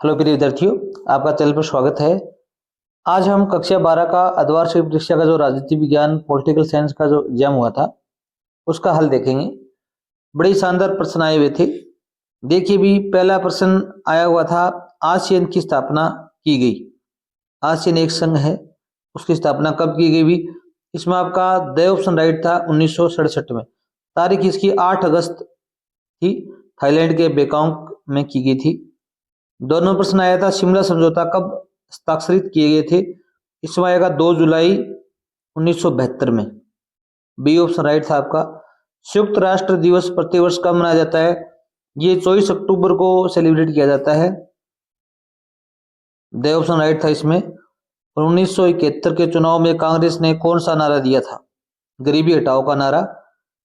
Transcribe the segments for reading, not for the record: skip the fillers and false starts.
Hello प्रिय विद्यार्थियों, आपका चैनल पर स्वागत है। आज हम कक्षा 12 का अर्धवार्षिक परीक्षा का जो राजनीति विज्ञान पॉलिटिकल साइंस का जो एग्जाम हुआ था उसका हल देखेंगे। बड़े शानदार प्रश्न आए हुए थे। देखिए भी पहला प्रश्न आया हुआ था, आसियान की स्थापना की गई। आसियान एक संघ है, उसकी स्थापना कब की गई भी? इसमें आपका द ऑप्शन राइट था 1967 में। तारीख इसकी 8 अगस्त थी, थाईलैंड के बैंकॉक में की गई थी। दोनों प्रश्न आया था, शिमला समझौता कब हस्ताक्षरित किए गए थे? इसमें आएगा 2 जुलाई 1972 में। बी ऑप्शन राइट था आपका। संयुक्त राष्ट्र दिवस प्रतिवर्ष कब मनाया जाता है? ये 24 अक्टूबर को सेलिब्रेट किया जाता है। द ऑप्शन राइट था इसमें। और 1971 के चुनाव में कांग्रेस ने कौन सा नारा दिया था? गरीबी हटाओ का नारा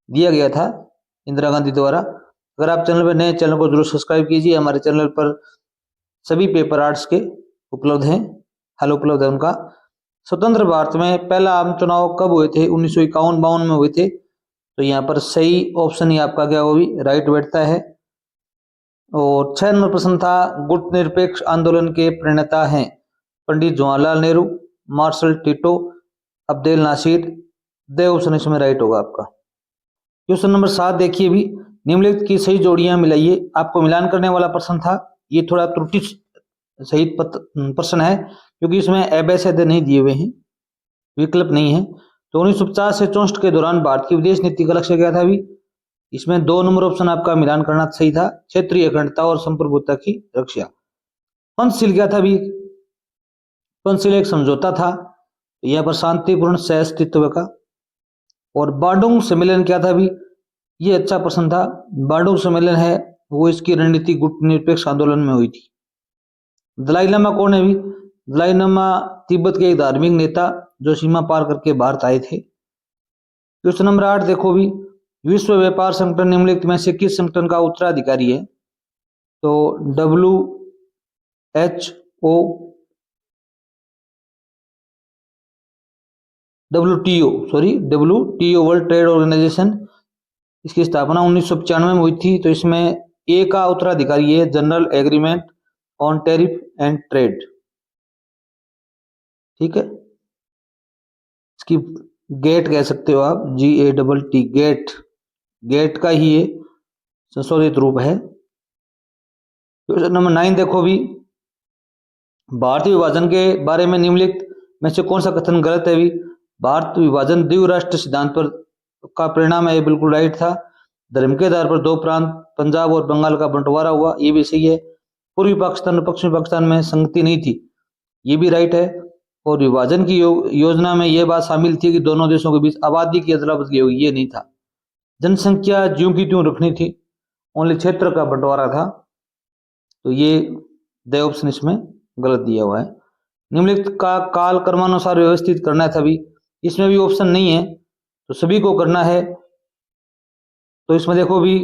दिया गया था इंदिरा गांधी द्वारा। अगर आप चैनल पर नए, चैनल को जरूर सब्सक्राइब कीजिए। हमारे चैनल पर सभी पेपर आर्ट्स के उपलब्ध हैं, हल उपलब्ध है उनका। स्वतंत्र भारत में पहला आम चुनाव कब हुए थे? 1951-52 में हुए थे। तो यहाँ पर सही ऑप्शन ही आपका क्या होगी? राइट बैठता है। और 6 नंबर प्रश्न था, गुट निरपेक्ष आंदोलन के प्रणेता हैं Pandit Jawaharlal Nehru, Marshal Tito, Abdel Nasser. The option इसमें राइट होगा आपका। क्वेश्चन नंबर 7 देखिए भी, निम्नलिखित की सही जोड़ियां मिलाइए। आपको मिलान करने वाला प्रश्न था, ये थोड़ा त्रुटि सहित प्रश्न है क्योंकि इसमें एबैसिड नहीं दिए हुए हैं, विकल्प नहीं है। तो 1950 से 64 के दौरान भारत की विदेश नीति का लक्ष्य क्या था भी? इसमें 2 नंबर ऑप्शन आपका मिलान करना सही था, क्षेत्रीय अखंडता और संप्रभुता की रक्षा। पंचशील क्या था भी? पंचशील एक समझौता था, यहाँ पर शांतिपूर्ण सह अस्तित्व का। और बांडुंग सम्मेलन क्या था भी? ये अच्छा प्रश्न था। बांडुंग सम्मेलन है वो इसकी रणनीति गुट निरपेक्ष आंदोलन में हुई थी। दलाई लामा कौन है भी? दलाई लामा तिब्बत के एक धार्मिक नेता जो सीमा पार करके भारत आए थे। क्वेश्चन नंबर 8 देखो भी, विश्व व्यापार संगठन निम्नलिखित में से किस संगठन का उत्तराधिकारी है? तो WHO, WTO world trade organization, इसकी स्थापना 1995 में हुई थी। तो इसमें ए का उत्तराधिकारी है general agreement on tariff and trade. ठीक है, इसकी गेट कह सकते हो आप, GATT, गेट, गेट का ही ये संशोधित रूप है। क्वेश्चन नंबर 9 देखो भी, भारतीय विभाजन के बारे में निम्नलिखित में से कौन सा कथन गलत है भी? भारत विभाजन द्विराष्ट्र सिद्धांत पर का परिणाम है, बिल्कुल राइट था। धर्म के आधार पर 2 प्रांत पंजाब और बंगाल का बंटवारा हुआ, ये भी सही है। पूर्वी पाकिस्तान और पश्चिमी पाकिस्तान में संगति नहीं थी, ये भी राइट है। और विभाजन की योजना में यह बात शामिल थी कि दोनों देशों के बीच आबादी की अदला बदली होगी, ये नहीं था। जनसंख्या ज्यों की त्यों रखनी थी, ओनली क्षेत्र का बंटवारा था। तो ये द ऑप्शन इसमें गलत दिया हुआ है। निम्नलिखित का काल क्रमानुसार व्यवस्थित करना था भी, इसमें भी ऑप्शन नहीं है, तो सभी को करना है। तो इसमें देखो भी,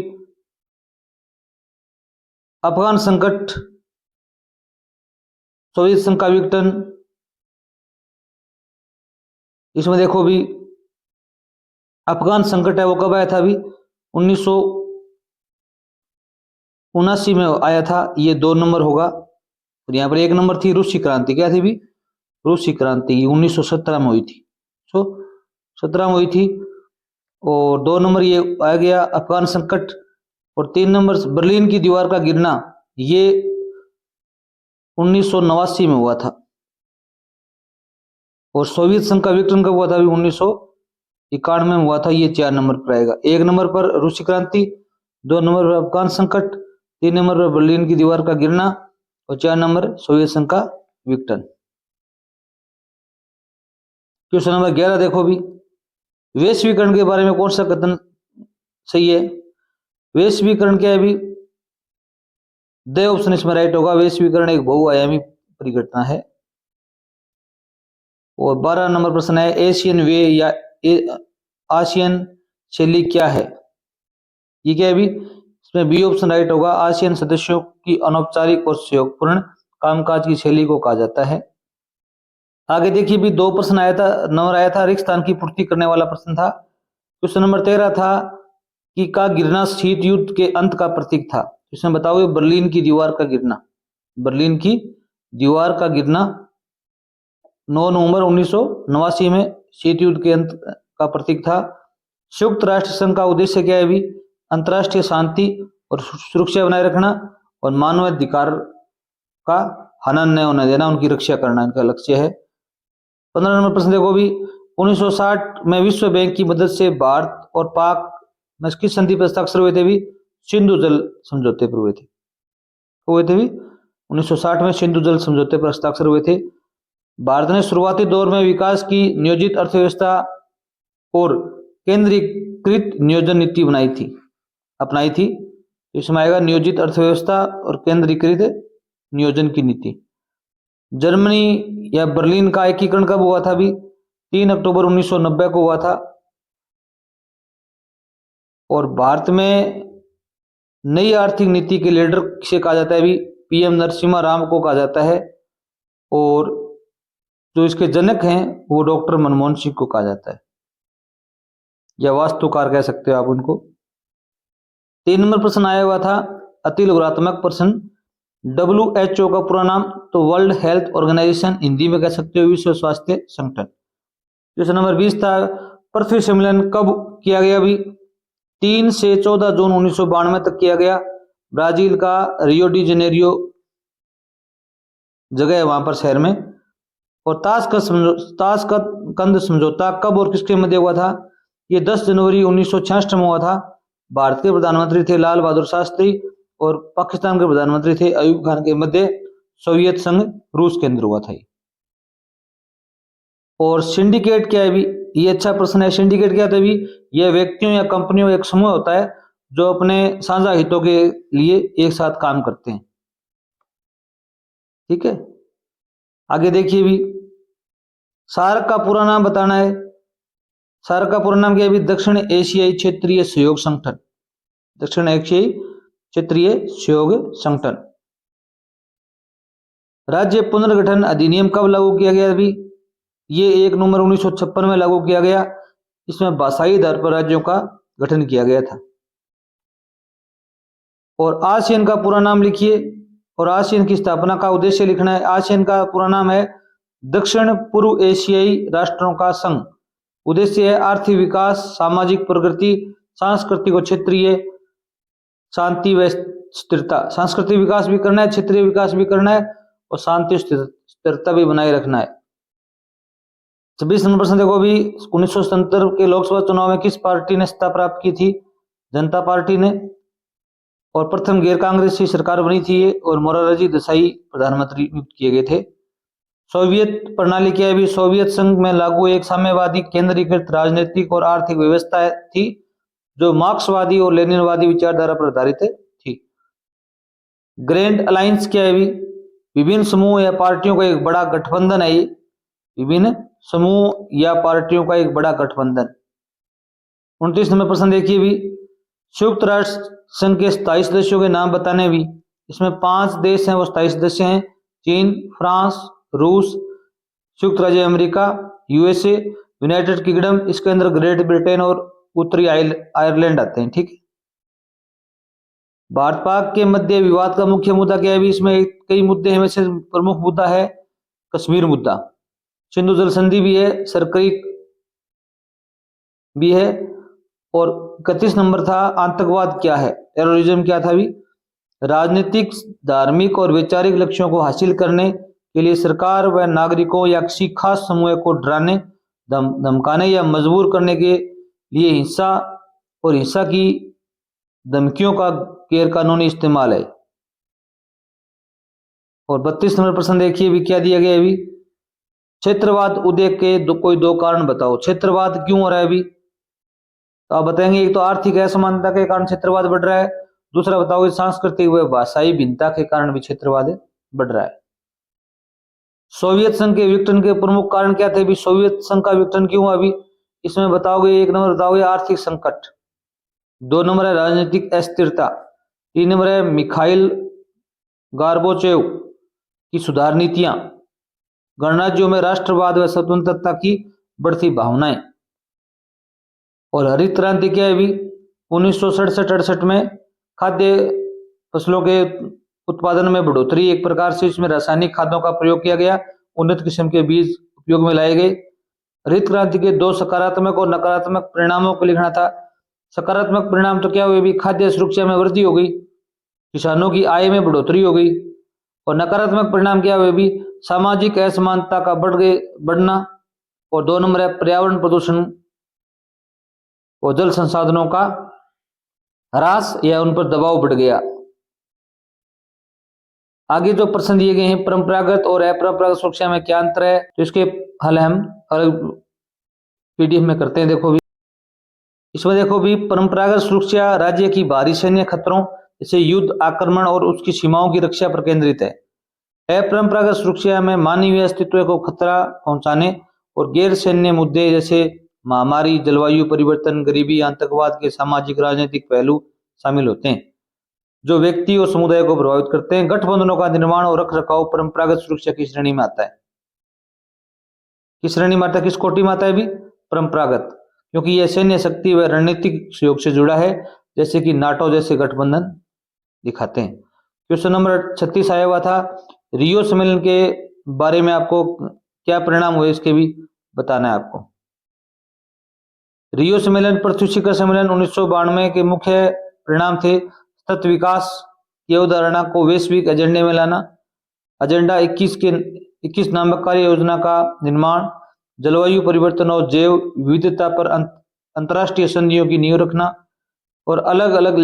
अफगान संकट, सोवियत संघ का विघटन, इसमें देखो भी अफगान संकट है वो कब आया था भी? 1979 में आया था, ये 2 नंबर होगा। और यहाँ पर 1 नंबर थी रूसी क्रांति, क्या थी भी? रूसी क्रांति 1917 में हुई थी, 17 में हुई थी। और 2 नंबर ये आ गया अफगान संकट। और 3 नंबर बर्लिन की दीवार का गिरना, ये 1989 में हुआ था। और सोवियत संघ का विघटन कब हुआ था? 1991 में हुआ था, ये 4 नंबर पर आएगा। 1 नंबर पर रूसी क्रांति, 2 नंबर पर अफगान संकट, 3 नंबर पर बर्लिन की दीवार का गिरना और 4 नंबर सोवियत संघ का विघटन। क्वेश्चन नंबर 11 देखो भी, वैश्वीकरण के बारे में कौन सा कथन सही है? वैश्वीकरण क्या है भी? द ऑप्शन इसमें राइट होगा। वैश्वीकरण एक बहुआयामी परिघटना है। और 12 नंबर प्रश्न है, एशियन वे या आसियान शैली क्या है? ये क्या है भी? इसमें बी ऑप्शन राइट होगा। आसियान सदस्यों की अनौपचारिक और सहयोगपूर्ण कामकाज की शैली को कहा जाता है। आगे देखिए भी 2 प्रश्न आया था, नंबर आया था रिक्तस्थान की पूर्ति करने वाला प्रश्न था। क्वेश्चन नंबर 13 था कि का गिरना शीत युद्ध के अंत का प्रतीक था। इसमें बताओ, बर्लिन की दीवार का गिरना, बर्लिन की दीवार का गिरना 9 नवंबर 1989 में शीत युद्ध के अंत का प्रतीक था। संयुक्त राष्ट्र संघ का उद्देश्य क्या है भी? अंतर्राष्ट्रीय शांति और सुरक्षा बनाए रखना और मानवाधिकार का हनन नहीं होने देना, उनकी रक्षा करना इनका लक्ष्य है। 15 नंबर प्रश्न देखो भी, 1960 में विश्व बैंक की मदद से भारत और पाक में किस संधि पर हस्ताक्षर हुए थे भी? सिंधु जल समझौते पर हुए थे भी 1960 में सिंधु जल समझौते पर हस्ताक्षर हुए थे। भारत ने शुरुआती दौर में विकास की नियोजित अर्थव्यवस्था और केंद्रीकृत नियोजन नीति अपनाई थी। इसमें आएगा नियोजित अर्थव्यवस्था और केंद्रीकृत नियोजन की नीति। जर्मनी या बर्लिन का एकीकरण कब हुआ था भी? 3 अक्टूबर 1990 को हुआ था। और भारत में नई आर्थिक नीति के लीडर किसे कहा जाता है भी? पीएम नरसिम्हा राव को कहा जाता है। और जो इसके जनक हैं वो डॉक्टर मनमोहन सिंह को कहा जाता है, या वास्तुकार कह सकते हो आप उनको। 3 नंबर प्रश्न आया हुआ था अति लघुरात्मक प्रश्न। WHO का पूरा नाम तो वर्ल्ड हेल्थ ऑर्गेनाइजेशन, हिंदी में कह सकते हो विश्व स्वास्थ्य संगठन। क्वेश्चन नंबर 20 था पृथ्वी सम्मेलन कब किया गया भी? 3 से 14 जून 1992 तक किया गया। ब्राजील का रियो डी जेनेरियो जगह है वहां पर, शहर में। और ताशकंद समझौता कब और किसके मध्य हुआ था? ये 10 जनवरी 1966 में हुआ था। भारत के प्रधानमंत्री थे लाल बहादुर शास्त्री और पाकिस्तान के प्रधानमंत्री थे अयूब खान के मध्य सोवियत संघ रूस के अंदर हुआ था। और सिंडिकेट क्या है भी? ये अच्छा प्रश्न है। सिंडिकेट क्या होता है भी? यह व्यक्तियों या कंपनियों एक समूह होता है जो अपने साझा हितों के लिए एक साथ काम करते हैं। ठीक है, आगे देखिए भी, सार्क का पूरा नाम बताना है। सार्क का पूरा नाम क्या है भी? दक्षिण एशियाई क्षेत्रीय सहयोग संगठन। दक्षिण एशियाई क्षेत्रीय सहयोग संगठन। राज्य पुनर्गठन अधिनियम कब लागू किया गया अभी? ये 1 नवंबर 1956 में लागू किया गया। इसमें भाषाई आधार पर राज्यों का गठन किया गया था। और आसियान का पूरा नाम लिखिए और आसियान की स्थापना का उद्देश्य लिखना है। आसियान का पूरा नाम है दक्षिण पूर्व एशियाई राष्ट्रों का संघ। उद्देश्य है आर्थिक विकास, सामाजिक प्रगति, सांस्कृतिक और क्षेत्रीय शांति व स्थिरता। सांस्कृतिक विकास भी करना है, क्षेत्रीय विकास भी करना है और शांति स्थिरता भी बनाए रखना है। 26 नंबर प्रश्न देखो भी, 1977 के लोकसभा चुनाव में किस पार्टी ने सत्ता प्राप्त की थी? जनता पार्टी ने। और प्रथम गैर कांग्रेसी सरकार बनी थी ये, और मोरारजी देसाई प्रधानमंत्री नियुक्त किए गए थे। सोवियत प्रणाली क्या है भी? सोवियत संघ में लागू एक साम्यवादी केंद्रीकृत राजनीतिक और आर्थिक व्यवस्था थी जो मार्क्सवादी और लेनिनवादी विचारधारा पर आधारित थी। ग्रैंड अलायंस क्या है भी? विभिन्न समूह या पार्टियों का एक बड़ा गठबंधन है। ये विभिन्न समूह या पार्टियों का एक बड़ा गठबंधन। 29 नंबर प्रश्न देखिए भी, संयुक्त राष्ट्र संघ के स्थायी सदस्यों के नाम बताने भी। इसमें 5 देश हैं वो स्थायी सदस्य हैं, चीन, फ्रांस, रूस, संयुक्त राज्य अमेरिका, यूएसए, यूनाइटेड किंगडम। इसके अंदर ग्रेट ब्रिटेन और उत्तरी आयरलैंड आते हैं। ठीक, भारत पाक के मध्य विवाद का मुख्य मुद्दा क्या है भी? इसमें कई मुद्दे हैं, वैसे प्रमुख मुद्दा है कश्मीर मुद्दा। सिंधु जल संधि भी है, सरक्रीक भी है। और 31 नंबर था आतंकवाद क्या है, टेररिज्म क्या था भी? राजनीतिक, धार्मिक और वैचारिक लक्ष्यों को हासिल करने के लिए सरकार व नागरिकों या किसी खास समूह को डराने, धमकाने या मजबूर करने के लिए हिंसा और हिंसा की धमकियों का गैरकानूनी इस्तेमाल है। और 32 नंबर प्रश्न देखिए भी, क्या दिया गया है भी? क्षेत्रवाद उदय के कोई 2 कारण बताओ। क्षेत्रवाद क्यों हो रहा है अभी? तो आप बताएंगे एक तो आर्थिक असमानता के कारण क्षेत्रवाद बढ़ रहा है, दूसरा बताओगे सांस्कृतिक व भाषाई भिन्नता के कारण भी क्षेत्रवाद बढ़ रहा है। सोवियत संघ के विघटन के प्रमुख कारण क्या थे? सोवियत संघ का विघटन क्यों हुआ अभी? इसमें बताओगे 1 नंबर बताओगे आर्थिक संकट, 2 नंबर है राजनीतिक अस्थिरता, 3 नंबर है मिखाइल गार्बोचेव की सुधार नीतियां, गणराज्यों में राष्ट्रवाद व स्वतंत्रता की बढ़ती भावनाएं। और हरित क्रांति क्या है भी? 1967-68 में खाद्य फसलों के उत्पादन में बढ़ोतरी, एक प्रकार से इसमें रासायनिक खादों का प्रयोग किया गया, उन्नत किस्म के बीज उपयोग में लाए गए। हरित क्रांति के 2 सकारात्मक और नकारात्मक परिणामों को लिखना था। सकारात्मक परिणाम तो क्या हुए भी, खाद्य सुरक्षा में वृद्धि हो गई, किसानों की आय में बढ़ोतरी हो गई। और नकारात्मक परिणाम क्या हुए भी, सामाजिक असमानता का बढ़ना। और 2 नंबर है पर्यावरण प्रदूषण और जल संसाधनों का ह्रास या उन पर दबाव बढ़ गया। आगे जो प्रश्न दिए गए हैं, परंपरागत और अपरंपरागत सुरक्षा में क्या अंतर है, तो इसके हल हम अलग पीडीएफ में करते हैं। देखो भी इसमें देखो भी, परंपरागत सुरक्षा राज्य की बाहरी सैन्य खतरों जैसे युद्ध, आक्रमण और उसकी सीमाओं की रक्षा पर केंद्रित है। अपरंपरागत सुरक्षा में मानवीय अस्तित्व को खतरा पहुंचाने और गैर सैन्य मुद्दे जैसे महामारी, जलवायु परिवर्तन, गरीबी, आतंकवाद के सामाजिक राजनीतिक पहलू शामिल होते हैं जो व्यक्ति और समुदाय को प्रभावित करते हैं। गठबंधनों का निर्माण और रखरखाव परंपरागत सुरक्षा की श्रेणी में आता है। किस श्रेणी में आता है, किस कोटि में आता है भी, परंपरागत, क्योंकि यह सैन्य शक्ति व रणनीतिक सहयोग से जुड़ा है, जैसे कि नाटो जैसे गठबंधन दिखाते हैं। क्वेश्चन नंबर 36 आया हुआ था, रियो सम्मेलन के बारे में आपको क्या परिणाम हुए इसके भी बताना है आपको। रियो सम्मेलन, पृथ्वी शिखर सम्मेलन 1992 के मुख्य परिणाम थे सतत विकास की अवधारणा को वैश्विक एजेंडे में लाना, एजेंडा 21 नामक कार्य योजना का निर्माण, जलवायु परिवर्तन और जैव विविधता पर अंतर्राष्ट्रीय संधियों की नींव रखना और अलग अलग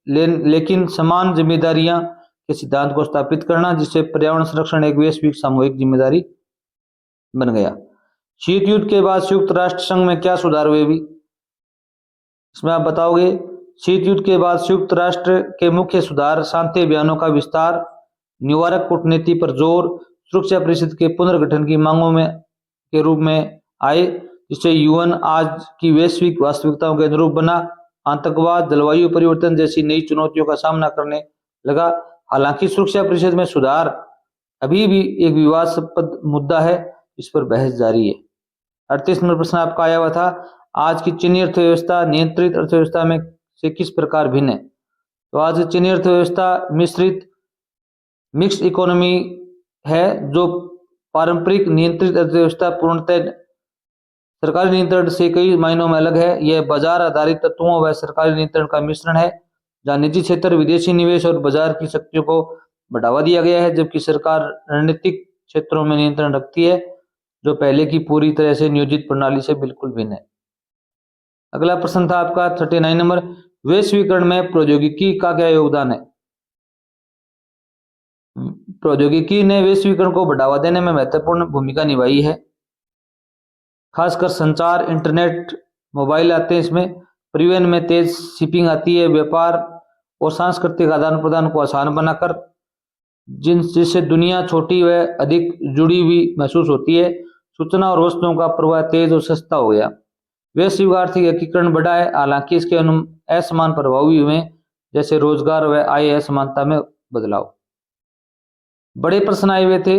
लेकिन समान जिम्मेदारियां के सिद्धांत को स्थापित करना, जिससे पर्यावरण संरक्षण एक वैश्विक सामूहिक जिम्मेदारी बन गया। शीत युद्ध के बाद संयुक्त राष्ट्र संघ में क्या सुधार हुए भी, इसमें आप बताओगे। शीत युद्ध के बाद संयुक्त राष्ट्र के मुख्य सुधार शांति अभियानों का विस्तार, निवारक कूटनीति पर जोर, सुरक्षा परिषद के पुनर्गठन की मांगों में के रूप में आए, जिससे यूएन आज की वैश्विक वास्तविकताओं के अनुरूप बना, आतंकवाद, जलवायु परिवर्तन जैसी नई चुनौतियों का सामना करने लगा। हालांकि सुरक्षा परिषद में सुधार अभी भी एक विवादास्पद मुद्दा है, इस पर बहस जारी है। 38 नंबर प्रश्न आपका आया हुआ था, आज की चीनी अर्थव्यवस्था नियंत्रित अर्थव्यवस्था में से किस प्रकार भिन्न है। तो आज की चीनी अर्थव्यवस्था मिक्स्ड इकोनॉमी है, जो पारंपरिक नियंत्रित अर्थव्यवस्था पूर्णतः सरकारी नियंत्रण से कई मायनों में अलग है। यह बाजार आधारित तत्वों व सरकारी नियंत्रण का मिश्रण है, जहां निजी क्षेत्र, विदेशी निवेश और बाजार की शक्तियों को बढ़ावा दिया गया है, जबकि सरकार रणनीतिक क्षेत्रों में नियंत्रण रखती है, जो पहले की पूरी तरह से नियोजित प्रणाली से बिल्कुल भिन्न है। अगला प्रश्न था आपका 39 नंबर, वैश्वीकरण में प्रौद्योगिकी का क्या योगदान है। प्रौद्योगिकी ने वैश्वीकरण को बढ़ावा देने में महत्वपूर्ण भूमिका निभाई है। खासकर संचार, इंटरनेट, मोबाइल आते हैं इसमें, परिवहन में तेज शिपिंग आती है, व्यापार और सांस्कृतिक आदान प्रदान को आसान बनाकर, जिससे दुनिया छोटी व अधिक जुड़ी हुई महसूस होती है। सूचना और वस्तुओं का प्रवाह तेज और सस्ता हो गया। वैश्विक आर्थिक एकीकरण बढ़ा है, हालांकि इसके असमान प्रभाव भी हुए, जैसे रोजगार व आय असमानता में बदलाव। बड़े प्रश्न आए हुए थे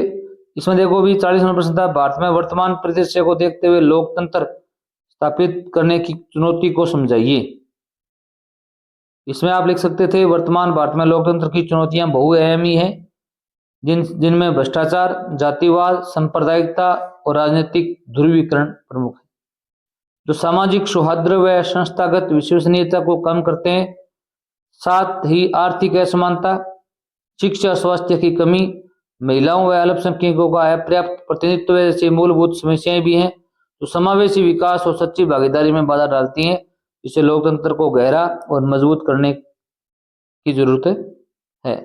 इसमें, देखो भी 40 नंबर प्रश्न था, भारत में वर्तमान परिदृश्य को देखते हुए लोकतंत्र स्थापित करने की चुनौती को समझाइए। इसमें आप लिख सकते थे, वर्तमान भारत में लोकतंत्र की चुनौतियां बहुआयामी हैं, जिनमें भ्रष्टाचार, जातिवाद, सांप्रदायिकता और राजनीतिक ध्रुवीकरण प्रमुख है, जो सामाजिक सौहार्द व संस्थागत विश्वसनीयता को कम करते हैं। साथ ही आर्थिक असमानता, शिक्षा, स्वास्थ्य की कमी, महिलाओं व अल्पसंख्यकों का अपर्याप्त प्रतिनिधित्व जैसी मूलभूत समस्याएं भी हैं, तो समावेशी विकास और सच्ची भागीदारी में बाधा डालती हैं, जिससे लोकतंत्र को गहरा और मजबूत करने की जरूरत है।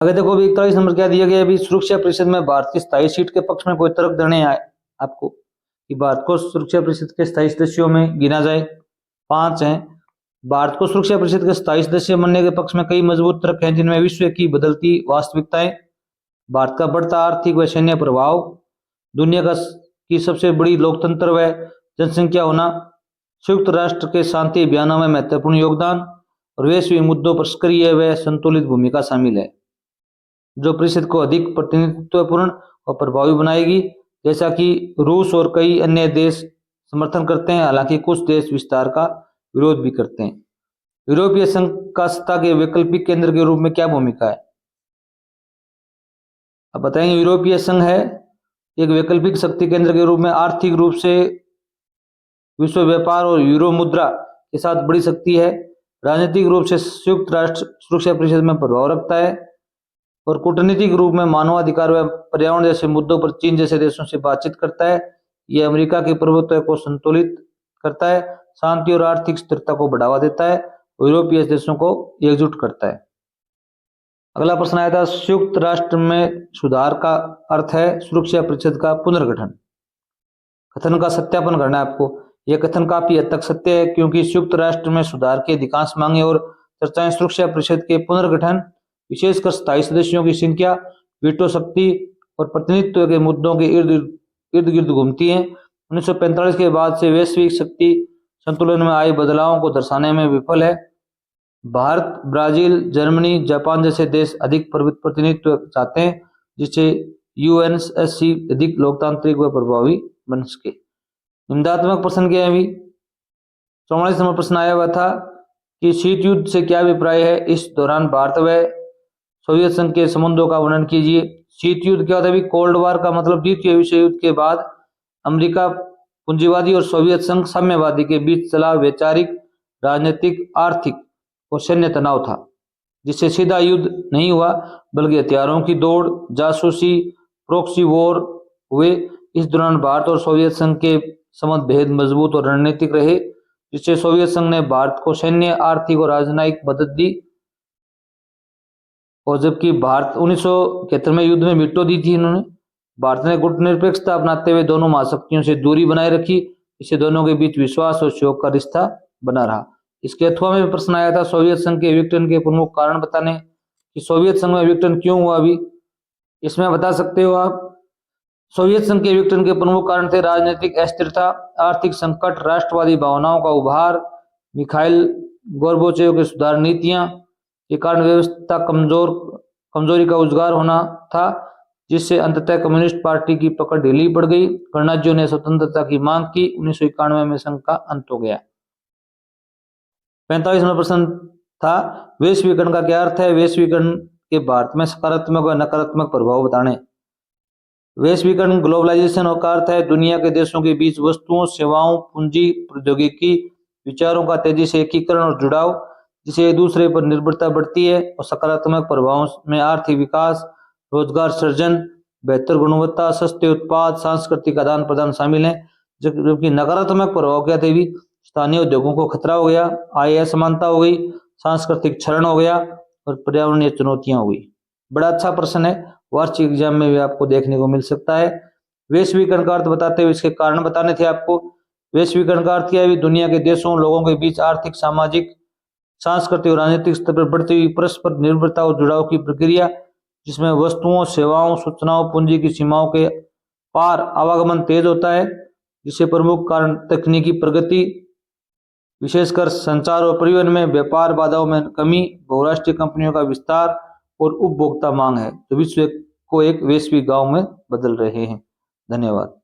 अगर देखो भी 41 नंबर क्या दिया गया, अभी सुरक्षा परिषद में भारत की स्थायी सीट के पक्ष में कोई तर्क देने आए आपको कि भारत को सुरक्षा परिषद के स्थायी सदस्यों में गिना जाए। 5 हैं। भारत को सुरक्षा परिषद के स्थायी सदस्य बनने के पक्ष में कई मजबूत तर्क हैं, जिनमें विश्व की बदलती वास्तविकताएं, भारत का बढ़ता आर्थिक व सैन्य प्रभाव, दुनिया की सबसे बड़ी लोकतंत्र व जनसंख्या होना, संयुक्त राष्ट्र के शांति अभियानों में महत्वपूर्ण योगदान और वैश्विक मुद्दों पर सक्रिय व संतुलित भूमिका शामिल है, जो परिषद को अधिक प्रतिनिधित्वपूर्ण और प्रभावी बनाएगी। जैसा कि रूस और कई अन्य देश समर्थन करते हैं, हालांकि कुछ देश विस्तार का विरोध भी करते हैं। यूरोपीय संघ का सत्ता के वैकल्पिक केंद्र के रूप में क्या भूमिका है। अब बताएंगे यूरोपीय संघ है एक वैकल्पिक शक्ति केंद्र के रूप में आर्थिक रूप से विश्व व्यापार और यूरो मुद्रा के साथ बड़ी शक्ति है। राजनीतिक रूप से संयुक्त राष्ट्र सुरक्षा परिषद में प्रभाव रखता है और कूटनीतिक रूप में मानवाधिकार व पर्यावरण जैसे मुद्दों पर चीन जैसे देशों से बातचीत करता है। यह अमेरिका के प्रभुत्व को संतुलित करता है, शांति और आर्थिक स्थिरता को बढ़ावा देता है और यूरोपीय देशों को एकजुट करता है। अगला प्रश्न आया था संयुक्त राष्ट्र में सुधार का अर्थ है सुरक्षा परिषद का पुनर्गठन। कथन का सत्यापन करना है आपको। यह कथन काफी हद तक सत्य है क्योंकि संयुक्त राष्ट्र में सुधार के अधिकांश मांगे और चर्चाएं सुरक्षा परिषद के पुनर्गठन, विशेषकर स्थायी सदस्यों की संख्या, वीटो शक्ति और प्रतिनिधित्व के मुद्दों के इर्द गिर्द घूमती हैं। 1945 के बाद से वैश्विक शक्ति संतुलन में आए बदलावों को दर्शाने में विफल है। भारत, ब्राजील, जर्मनी, जापान जैसे देश अधिक प्रतिनिधित्व चाहते हैं जिससे यूएनएससी अधिक लोकतांत्रिक व प्रभावी बन सके। निम्नात्मक प्रश्न क्या है अभी 44 नंबर प्रश्न आया हुआ था कि शीत युद्ध से क्या अभिप्राय है। इस दौरान भारत व सोवियत संघ के संबंधों का वर्णन कीजिए। शीत युद्ध क्या होता है? कोल्ड वार का मतलब द्वितीय विश्व युद्ध के बाद अमेरिका पूंजीवादी और सोवियत संघ साम्यवादी के बीच चला वैचारिक, राजनीतिक, आर्थिक और सैन्य तनाव था, जिससे सीधा युद्ध नहीं हुआ बल्कि हथियारों की दौड़, जासूसी, प्रॉक्सी वॉर हुए। इस दौरान भारत और सोवियत संघ के संबंध बेहद मजबूत और रणनीतिक रहे, जिससे सोवियत संघ ने भारत को सैन्य, आर्थिक और राजनयिक मदद दी और जबकि भारत 1971 में युद्ध में वीटो दी थी इन्होंने। भारत ने गुटनिरपेक्षता अपनाते हुए दोनों महाशक्तियों से दूरी बनाए रखी, इससे दोनों के बीच विश्वास और सहयोग का रिश्ता बना रहा। इसके अथवा में प्रश्न आया था सोवियत संघ के विघटन के प्रमुख कारण बताने कि सोवियत संघ में विघटन क्यों हुआ। अभी इसमें बता सकते हो आप सोवियत संघ के विघटन के प्रमुख कारण थे राजनीतिक अस्थिरता, आर्थिक संकट, राष्ट्रवादी भावनाओं का उभार, मिखाइल गोर्बाचेव की सुधार नीतियां के कारण व्यवस्था कमजोरी का उजागर होना था, जिससे अंततः कम्युनिस्ट पार्टी की पकड़ ढीली पड़ गई। गणराज्यों ने स्वतंत्रता की मांग की। 1991 में संघ का अंत हो गया। 45 नंबर प्रश्न था वैश्वीकरण का क्या अर्थ है। वैश्वीकरण के भारत में सकारात्मक व नकारात्मक प्रभाव बताने। वैश्वीकरण ग्लोबलाइजेशन का अर्थ है दुनिया के देशों के बीच वस्तुओं, सेवाओं, पूंजी, प्रौद्योगिकी, विचारों का तेजी से एकीकरण और जुड़ाव, जिससे एक दूसरे पर निर्भरता बढ़ती है। और सकारात्मक प्रभावों में आर्थिक विकास, रोजगार सृजन, बेहतर गुणवत्ता, सस्ते उत्पाद, सांस्कृतिक आदान प्रदान शामिल है। जबकि नकारात्मक प्रभाव क्या थे? स्थानीय उद्योगों को खतरा हो गया, आय असमानता हो गई, सांस्कृतिक क्षरण हो गया और पर्यावरणीय चुनौतियां हुई। बड़ा अच्छा प्रश्न है, वार्षिक एग्जाम में भी आपको देखने को मिल सकता है। वैश्वीकरण का अर्थ बताते हुए इसके कारण बताने थे आपको। वैश्वीकरण का अर्थ क्या है? दुनिया के देशों, लोगों के बीच आर्थिक, सामाजिक, सांस्कृतिक और राजनीतिक स्तर पर बढ़ती हुई परस्पर निर्भरता और जुड़ाव की प्रक्रिया, जिसमें वस्तुओं, सेवाओं, सूचनाओं, पूंजी की सीमाओं के पार आवागमन तेज होता है, जिससे प्रमुख कारण तकनीकी प्रगति, विशेषकर संचार और परिवहन में, व्यापार बाधाओं में कमी, बहुराष्ट्रीय कंपनियों का विस्तार और उपभोक्ता मांग है, जो विश्व को एक वैश्विक गांव में बदल रहे हैं। धन्यवाद।